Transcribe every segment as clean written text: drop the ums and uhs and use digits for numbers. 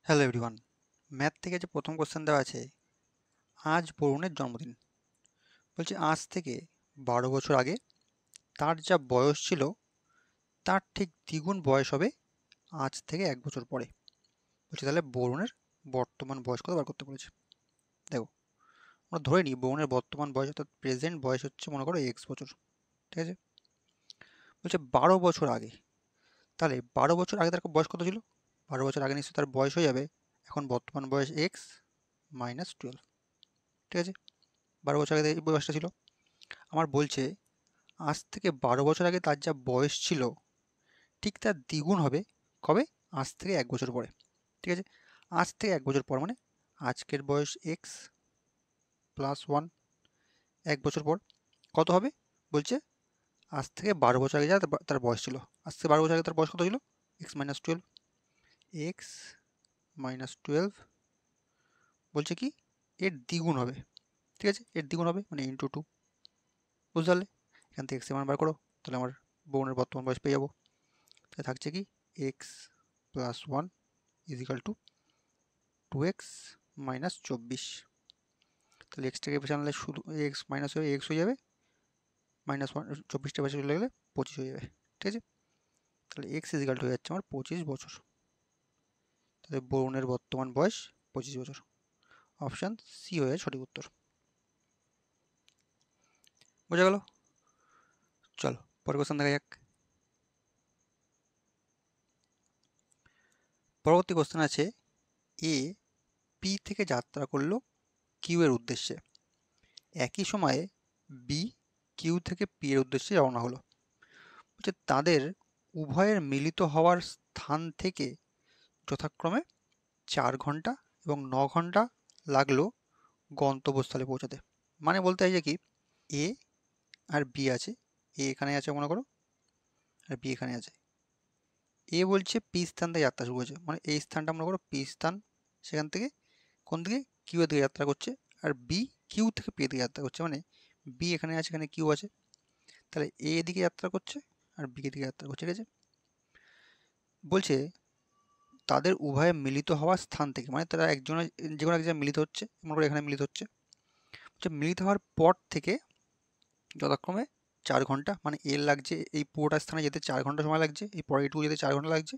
Hello everyone, math থেকে যে প্রথম কোশ্চেন দেওয়া আছে, আজ বরুণের জন্মদিন। বলছে আজ থেকে 12 বছর আগে তার যা বয়স ছিল তার ঠিক দ্বিগুণ বয়স হবে আজ থেকে 1 বছর পরে। বলছে তাহলে বরুণের বর্তমান বয়স কত বার করতে বলেছে। দেখো, আমরা ধরে নিই বরুণের বর্তমান বয়স অর্থাৎ প্রেজেন্ট বয়স হচ্ছে মনে করো x বছর, ঠিক আছে। বলছে 12 বছর আগে, তাহলে 12 বছর আগে তার বয়স কত ছিল? 12 বছর আগে নিশ্চয়ই তার বয়স হয়ে যাবে এখন বর্তমান বয়স x-12, ঠিক আছে। 12 বছর আগে এই বয়সটা ছিল। আমার বলছে আজ থেকে 12 বছর আগে তার যা বয়স ছিল ঠিক তার দ্বিগুণ হবে কবে? আজ থেকে 1 বছর পরে, ঠিক আছে। আজ থেকে 1 বছর পর মানে আজকের বয়স x+1, 1 বছর পর কত হবে? বলছে আজ থেকে 12 বছর আগে যা তার বয়স ছিল, আজ থেকে 12 বছর আগে তার বয়স কত ছিল? x-12, x-12 বলছে কি এর দ্বিগুণ হবে, ঠিক আছে। এর দ্বিগুণ হবে মানে *2, বুঝতে পারলে? এখান থেকে x এর মান বার করো, তাহলে আমার বোনের বর্তমান বয়স পেয়ে যাবো। তাহলে থাকছে কি x+1 = 2x-24। তাহলে এক্সটাকে পাশে আনলে শুধু এক্স মাইনাস হয়ে এক্স হয়ে যাবে, -1, 24টা পাশে চলে গেলে 25 হয়ে যাবে, ঠিক আছে। তাহলে x হয়ে যাচ্ছে আমার 25 বছর। তাহলে বরুণের বর্তমান বয়স 25 বছর। অপশান সি হয়ে সঠিক উত্তর। বোঝা গেল? চলো পরের কোশ্চেন দেখা যাক। পরবর্তী কোশ্চেন আছে, এ পি থেকে যাত্রা করলো কিউ এর উদ্দেশ্যে, একই সময়ে বি কিউ থেকে পি এর উদ্দেশ্যে রওনা হলো। বলছে তাদের উভয়ের মিলিত হওয়ার স্থান থেকে যথাক্রমে 4 ঘন্টা এবং 9 ঘন্টা লাগলো গন্তব্যস্থলে পৌঁছাতে। মানে বলতে চাইছে কি, এ আর বি আছে, এ এখানে আছে মনে করো আর বি এখানে আছে। এ বলছে পি স্থান থেকে যাত্রা শুরু হয়েছে, মানে এই স্থানটা মনে করো পি স্থান, সেখান থেকে কোন দিকে? কিউ এর দিকে যাত্রা করছে। আর বি কিউ থেকে পি এর দিকে যাত্রা করছে, মানে বি এখানে আছে, এখানে কিউ আছে, তাহলে এ এদিকে যাত্রা করছে আর বি এদিকে যাত্রা করছে, ঠিক আছে। বলছে তাদের উভয়ের মিলিত হওয়ার স্থান থেকে, মানে তারা একজনের যে কোনো এক জায়গায় মিলিত হচ্ছে, মনে করো এখানে মিলিত হচ্ছে। মিলিত হওয়ার পর থেকে যথাক্রমে 4 ঘন্টা, মানে এর লাগছে এই পুরোটা স্থানে যেতে 4 ঘন্টা সময় লাগছে, এই পরে এটুকু যেতে 4 ঘন্টা লাগছে,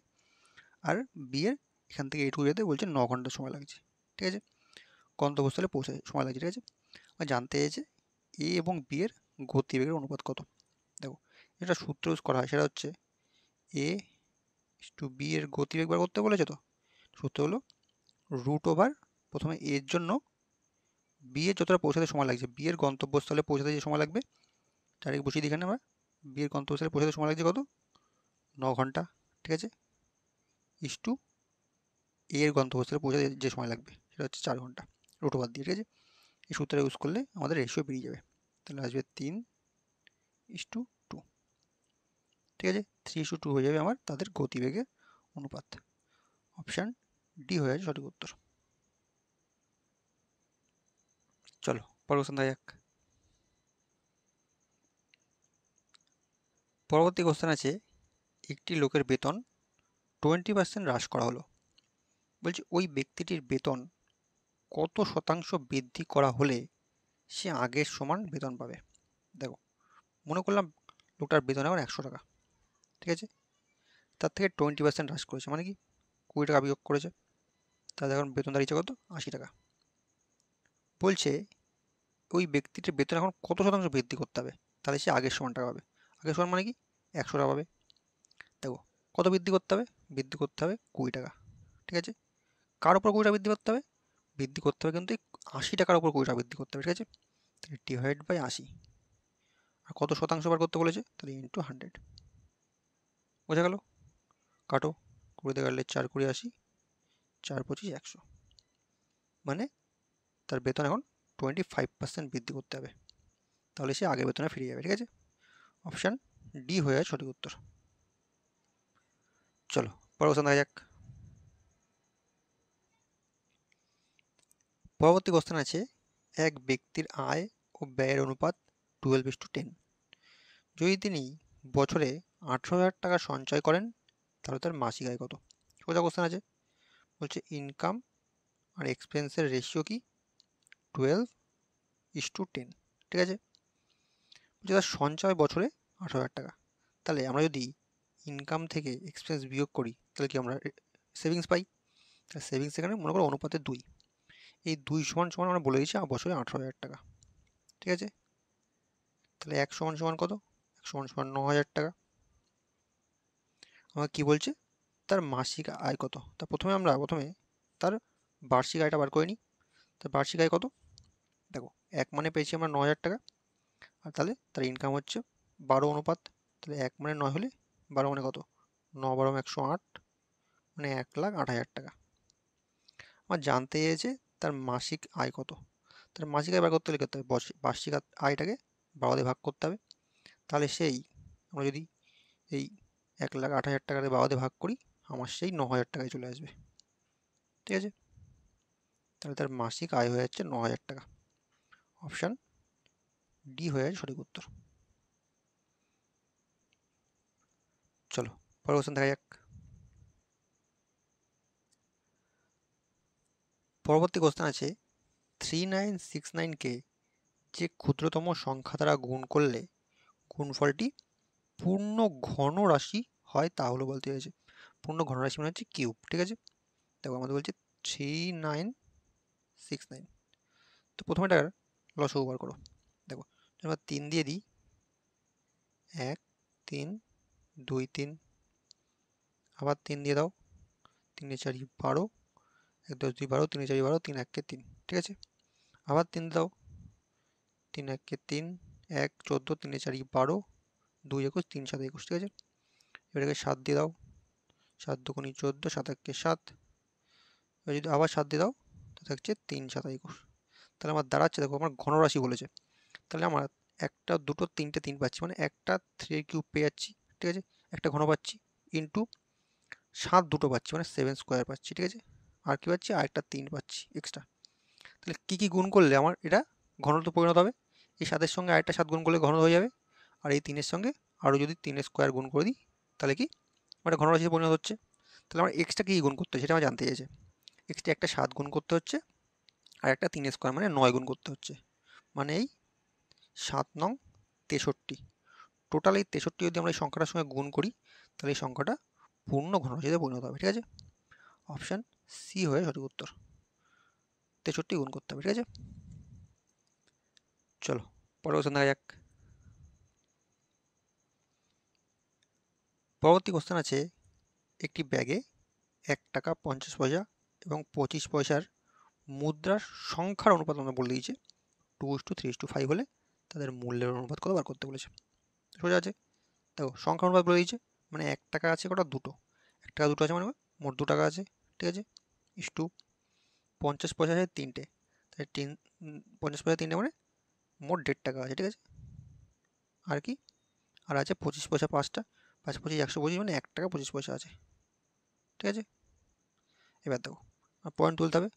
আর বি এর এখান থেকে এটুকু যেতে বলছে 9 ঘন্টা সময় লাগছে, ঠিক আছে। গন্তব্যস্থলে পৌঁছে সময় লাগছে, ঠিক আছে। আর জানতে চেয়েছে এ এবং বি এর গতিবেগের অনুপাত কত। দেখো, এটা সূত্র ইউজ করা হয়, সেটা হচ্ছে এ টু বি এর গতিবেগ বার করতে বলেছে। তো সূত্র হলো √, প্রথমে এর জন্য বি এর যতটা পৌঁছাতে সময় লাগছে, বি এর গন্তব্যস্থলে পৌঁছাতে যে সময় লাগবে, ডাইরেক্ট বসিয়ে দিই এখানে আমরা। বি এর গন্তব্যস্থলে পৌঁছাতে সময় লাগছে কত? 9 ঘন্টা, ঠিক আছে। *, এ এর গন্তব্যস্থলে পৌঁছাতে যে সময় লাগবে সেটা হচ্ছে 4 ঘন্টা, √, দিয়ে, ঠিক আছে। এই সূত্রটা ইউজ করলে আমাদের রেশিও বেরিয়ে যাবে, তাহলে আসবে 3:2, ঠিক আছে। 3:2 হয়ে যাবে আমার তাদের গতিবেগের অনুপাত। অপশান ডি হয়ে যাচ্ছে সঠিক উত্তর। চলো পরের কোশ্চেন দেখা যাক। পরবর্তী কোশ্চেন আছে, একটি লোকের বেতন 20% হ্রাস করা হলো। বলছি ওই ব্যক্তিটির বেতন কত শতাংশ বৃদ্ধি করা হলে সে আগের সমান বেতন পাবে। দেখো, মনে করলাম লোকটার বেতন এখন 100 টাকা, ঠিক আছে। তার থেকে 20% হ্রাস করেছে, মানে কি 20 টাকা বিয়োগ করেছে, তাহলে এখন বেতন দাঁড়িয়েছে কত? 80 টাকা। বলছে ওই ব্যক্তিটির বেতন এখন কত শতাংশ বৃদ্ধি করতে হবে তাহলে সে আগের সমান টাকা পাবে। আগের সমান মানে কি 100 টাকা পাবে। দেখো, কত বৃদ্ধি করতে হবে? বৃদ্ধি করতে হবে 20 টাকা, ঠিক আছে। কার উপর 20 টাকা বৃদ্ধি করতে হবে? বৃদ্ধি করতে হবে কিন্তু এই 80 টাকার উপর 20 টাকা বৃদ্ধি করতে হবে, ঠিক আছে। তাহলে /80। আর কত শতাংশ বার করতে বলেছে? তাহলে *100। বোঝা গেল? কাটো, 20 দিয়ে কাটলে 4 × 80, 4 × 25 100, মানে তার বেতন এখন 25% বৃদ্ধি করতে হবে, তাহলে সে আগের বেতনে ফিরে যাবে, ঠিক আছে। অপশান ডি হয়ে যাচ্ছে সঠিক উত্তর। চলো পরের কোশ্চেন দেখা যাক। পরবর্তী কোশ্চেন আছে, এক ব্যক্তির আয় ও ব্যয়ের অনুপাত 12:10। যদি তিনি বছরে 18,000 টাকা সঞ্চয় করেন তাহলে তার মাসিক আয় কত? সোজা কোশ্চেন আছে। বলছে ইনকাম আর এক্সপেন্সের রেশিও কি 12:10, ঠিক আছে। বলছে তার সঞ্চয় বছরে 18,000 টাকা। তাহলে আমরা যদি ইনকাম থেকে এক্সপেন্স বিয়োগ করি তাহলে কি আমরা সেভিংস পাই। তাহলে সেভিংস এখানে মনে করো অনুপাতে 2, এই 2 সমান সমান আমরা বলে দিচ্ছি বছরে 18,000 টাকা, ঠিক আছে। তাহলে 1 সমান সমান কত? 1 সমান সমান 9,000 টাকা। আমাকে কি বলছে তার মাসিক আয় কত। তা প্রথমে তার বার্ষিক আয়টা বার করে নিই। তার বার্ষিক আয় কত? দেখো 1 মানে পেয়েছি আমরা 9,000 টাকা, আর তাহলে তার ইনকাম হচ্ছে 12 অনুপাত। তাহলে 1 মানে 9 হলে 12 মানে কত? 9 12 108, মানে 1,08,000 টাকা। আমার জানতে চেয়েছে তার মাসিক আয় কত। তার মাসিক আয় বার করতে হলে করতে হবে বার্ষিক আয়টাকে 12 দিয়ে ভাগ করতে হবে। তাহলে সেই আমরা যদি এই 1,08,000 টাকাতে 12 দিয়ে ভাগ করি আমার সেই 9,000 টাকায় চলে আসবে, ঠিক আছে। তাহলে তার মাসিক আয় হয়ে যাচ্ছে 9,000 টাকা। অপশান ডি হয়ে যাচ্ছে সঠিক উত্তর। চলো পরের কোশ্চেন দেখা যাক। পরবর্তী কোশ্চেন আছে 3969কে যে ক্ষুদ্রতম সংখ্যা দ্বারা গুণ করলে গুণফলটি পূর্ণ ঘন রাশি হয় তা হলো বলতে চাইছে। পূর্ণ ঘন রাশি মানে হচ্ছে কিউব, ঠিক আছে। দেখো আমাদের বলছে 3969, তো প্রথমে এটার লসগু বার করো। দেখো আমরা 3 দিয়ে দিই, 1 3 2 3, আবার 3 দিয়ে দাও, 3 4 12, 1 10 2 12, 3 4 12, 3 1 3, ঠিক আছে। আবার 3 দাও, 3 1 3, 1 14, 3 4 12, 2 21, 3 7 21, ঠিক আছে। এবারে 7 দিয়ে দাও, 7 2 14, 7 1 7, এবার যদি আবার 7 দিয়ে দাও তো থাকছে 3 7 21। তাহলে আমার দাঁড়াচ্ছে, দেখো আমার ঘন রাশি বলেছে, তাহলে আমার একটা দুটো তিনটে 3 পাচ্ছি, মানে একটা 3 কিউব পেয়ে যাচ্ছি, ঠিক আছে। একটা ঘন পাচ্ছি ইন্টু 7 দুটো পাচ্ছি, মানে 7 স্কোয়ার পাচ্ছি, ঠিক আছে। আর কি পাচ্ছি? আর একটা 3 পাচ্ছি এক্সট্রা। তাহলে কি কি গুণ করলে আমার এটা ঘনতে পরিণত হবে? এই 7-এর সঙ্গে আরেকটা 7 গুণ করলে ঘন হয়ে যাবে, আর এই 3-এর সঙ্গে আরও যদি 3 স্কোয়ার গুণ করে দিই তাহলে কি মানে ঘন রাশিতে পরিণত হচ্ছে। তাহলে আমার এক্সট্রা কী গুণ করতে হয় সেটা আমার জানতে চাইছে। এক্সট্রা একটা 7 গুণ করতে হচ্ছে আর একটা 3 স্কোয়ার মানে 9 গুণ করতে হচ্ছে, মানে এই 7 নং 63। টোটাল এই 63 যদি আমরা এই সংখ্যাটার সঙ্গে গুণ করি তাহলে এই সংখ্যাটা পূর্ণ ঘনরাশিতে পরিণত হবে, ঠিক আছে। অপশান সি হয়ে সঠিক উত্তর, 63 গুণ করতে হবে, ঠিক আছে। চলো পরের কোশ্চেন দেখা যাক। পরবর্তী কোশ্চেন আছে একটি ব্যাগে 1 টাকা 50 পয়সা এবং 25 পয়সার মুদ্রার সংখ্যার অনুপাত আমরা বলে দিয়েছে 2:3:5 হলে তাদের মূল্যের অনুপাত কত বার করতে বলেছে। সোজা আছে, দেখো সংখ্যার অনুপাত বলে দিয়েছে, মানে 1 টাকা আছে কটা? দুটো। 1 টাকা দুটো আছে মানে মোট 2 টাকা আছে, ঠিক আছে। ইস্টু 50 পয়সা আছে 3টে, তাহলে 50 পয়সা 3টে মানে মোট 1.5 টাকা আছে, ঠিক আছে। আর কি আর আছে 25 পয়সা 5টা, 5 25 125, মানে 1 টাকা 25 পয়সা আছে, ঠিক আছে। এবার দেখো পয়েন্ট তুলতে হবে,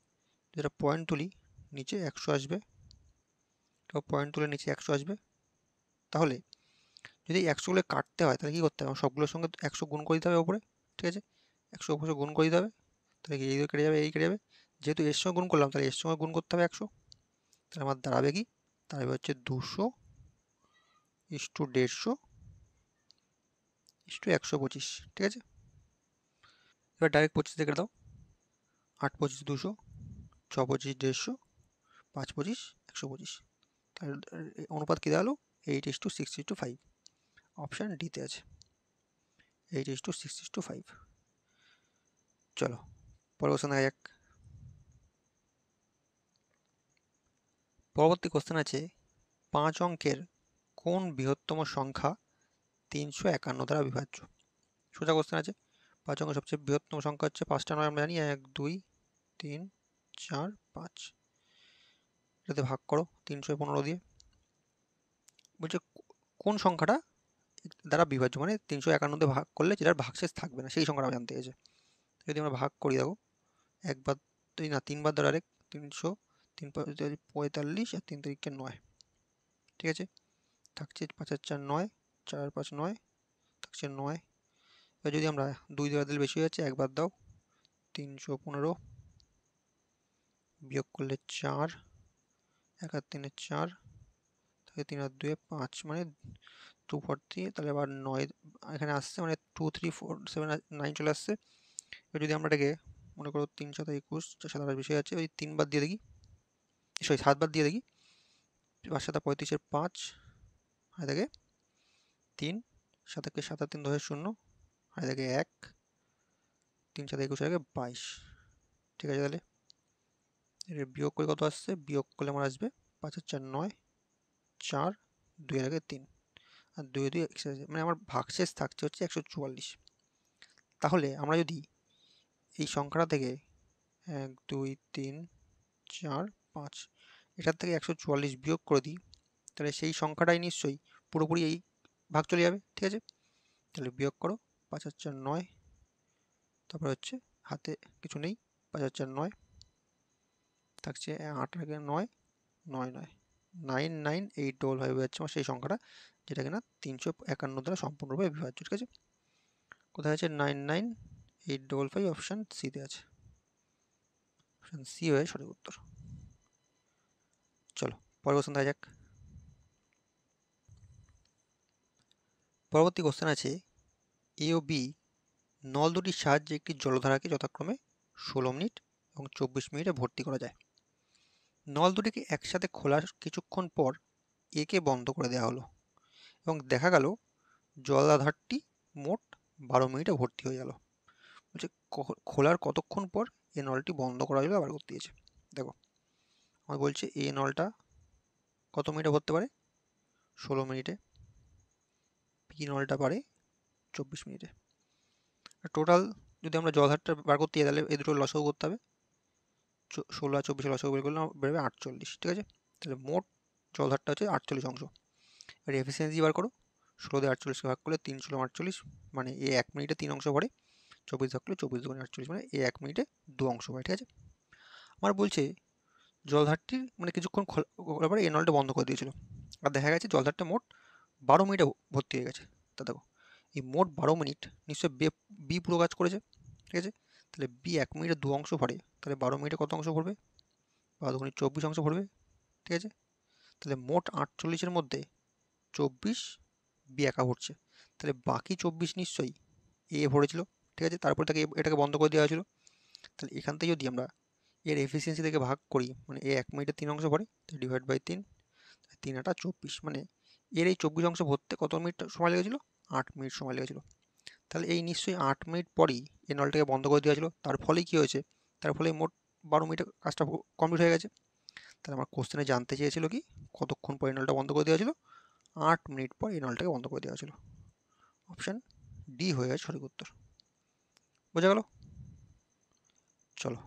যেটা পয়েন্ট তুলি নিচে 100 আসবে, তো পয়েন্ট তুলে নিচে 100 আসবে। তাহলে যদি 100গুলো কাটতে হয় তাহলে কী করতে হবে? সবগুলোর সঙ্গে 100 গুণ করে দিতে হবে ওপরে, ঠিক আছে। 100 উপরে গুণ করে দিতে হবে, তাহলে এই কেটে যাবে, এই কেটে যাবে। যেহেতু এর সঙ্গে গুণ করলাম তাহলে এর সঙ্গে গুণ করতে হবে 100, তাহলে আমার দাঁড়াবে কি? দাঁড়াবে হচ্ছে 200:150:125, ঠিক আছে। এবার ডাইরেক্ট 25 থেকে দাও, 8 25 200, 6 25 150, 5 25 125, তাহলে অনুপাত কী দাঁড়ালো? 8:6:5। অপশান ডিতে আছে 8:6:5। চলো পরের কোশ্চেন দেখা যাক। পরবর্তী কোশ্চেন আছে 5 অঙ্কের কোন বৃহত্তম সংখ্যা 351 দ্বারা বিভাজ্য? সোজা কোশ্চেন আছে। 5 অঙ্কের সবচেয়ে বৃহত্তম সংখ্যা হচ্ছে 5টা নয়, আমরা জানি 1 2 3 4 5, এটাতে ভাগ করো 315 দিয়ে। বলছে কোন সংখ্যাটা দ্বারা বিভাজ্য, মানে 351 দিয়ে ভাগ করলে যেটার ভাগশেষ থাকবে না সেই সংখ্যাটা জানতে চেয়েছে। যদি আমরা ভাগ করি, দেখো একবার না 3বার ধরে আরেক 300, 3 45 আর 3 3 9, ঠিক আছে। থাকছে 5 আর 4 9, 4 আর 5 9, থাকছে 9। এবার যদি আমরা 2 দেওয়া দিলে বেশি হয়ে যাচ্ছে, একবার দাও 315 বিয়োগ করলে 4, 1 আর 3 4, তাহলে 3 আর 2 5, মানে 240। তাহলে আবার 9 এখানে আসছে, মানে 2 3 4 7 9 চলে আসছে। এবার যদি আমরা এটাকে মনে করো 3 7 21, 4 7 28 আছে, ওই 3 বাদ দিয়ে দেখি, সরি 7 বাদ দিয়ে দেখি, 5 7 35 5, আর দেখে 3, 7 7 3 10 0, আর দেখে 1, 3 7 21 থেকে 22। ঠিক আছে, তাহলে এর বিয়োগ করে কত আসছে? বিয়োগ করলে আমার আসবে 5 আর 4 9, 4, 2 এর আগে 3, আর 2 2 মানে আমার ভাগশেষ থাকছে হচ্ছে 144। তাহলে আমরা যদি এই সংখ্যাটা থেকে 1 2 3 4 5 এটার থেকে 144 বিয়োগ করে দিই, তাহলে সেই সংখ্যাটাই নিশ্চয়ই পুরোপুরি এই ভাগ চলে যাবে। ঠিক আছে, তাহলে বিয়োগ করো 5 আর 4 9, তারপরে হচ্ছে হাতে কিছু নেই, 5 আর 4 9 থাকছে, 8 আর 9 9 9 99855 হচ্ছে আমার সেই সংখ্যাটা, যেটা কিনা 351 দ্বারা সম্পূর্ণরূপে বিভাজ্য। ঠিক আছে, কোথায় আছে? 99855, অপশান সিতে আছে। অপশান সি হয়ে সঠিক উত্তর। চলো পরের কোশ্চেন দেখা যাক। পরবর্তী কোশ্চেন আছে, এ ও বি নল দুটির সাহায্যে একটি জলধারাকে যথাক্রমে 16 মিনিট এবং 24 মিনিটে ভর্তি করা যায়। নল দুটিকে একসাথে খোলার কিছুক্ষণ পর একে বন্ধ করে দেওয়া হলো এবং দেখা গেল জলাধারটি মোট 12 মিনিটে ভর্তি হয়ে গেল। বলছে খোলার কতক্ষণ পর এ নলটি বন্ধ করা হলো আবার করতে দিয়েছে। দেখো আমার বলছে এ নলটা কত মিনিটে ভরতে পারে? 16 মিনিটে। পি নলটা পারে 24 মিনিটে। টোটাল যদি আমরা জলাধারটা বার করতে যাই, তাহলে এই দুটো লসাগু করতে হবে। 16 আর 24 লসাগু বের করলে বেরোবে 48। ঠিক আছে, তাহলে মোট জলাধারটা হচ্ছে 48 অংশ। এবার এফিসিয়েন্সি বার করো, 16 দিয়ে 48কে ভাগ করলে 3 × 48, মানে এ 1 মিনিটে 3 অংশ ভরে। 24 ভাগ করলে 24 × 48, মানে এ 1 মিনিটে 2 অংশ ভরে। ঠিক আছে, আমার বলছে জলধারটির মানে কিছুক্ষণ খোলার পরে এই নলটা বন্ধ করে দিয়েছিল, আর দেখা গেছে জলধারটা মোট 12 মিনিটে ভর্তি হয়ে গেছে। তা দেখো এই মোট 12 মিনিট নিশ্চয়ই বি পুরো কাজ করেছে। ঠিক আছে, তাহলে বি 1 মিনিটে 2 অংশ ভরে, তাহলে 12 মিনিটে কত অংশ ভরবে? 12 × 24 অংশ ভরবে। ঠিক আছে, তাহলে মোট 48-এর মধ্যে 24 বি একা ভরছে, তাহলে বাকি 24 নিশ্চয়ই এ ভরেছিল। ঠিক আছে, তারপর তাকে এটাকে বন্ধ করে দেওয়া হয়েছিল। তাহলে এখান থেকে যদি আমরা এর এফিসিয়েন্সি থেকে ভাগ করি, মানে এ 1 মিনিটে 3 অংশ ভরে, ডিভাইড বাই 3, 3 8 24, মানে এর এই 24 অংশ ভরতে কত মিনিট সময় লেগেছিল? 8 মিনিট সময় লেগেছিল। তাহলে এই নিশ্চয়ই 8 মিনিট পরেই এই নলটাকে বন্ধ করে দেওয়া ছিল, তার ফলে কি হয়েছে? তার ফলে মোট 12 মিনিটে কাজটা কমপ্লিট হয়ে গেছে। তাহলে আমার কোশ্চেনে জানতে চেয়েছিল কি কতক্ষণ পর এই নলটা বন্ধ করে দেওয়া ছিল? 8 মিনিট পর এই নলটাকে বন্ধ করে দেওয়া ছিল। অপশান ডি হয়ে গেছে সঠিক উত্তর। বোঝা গেল? চলো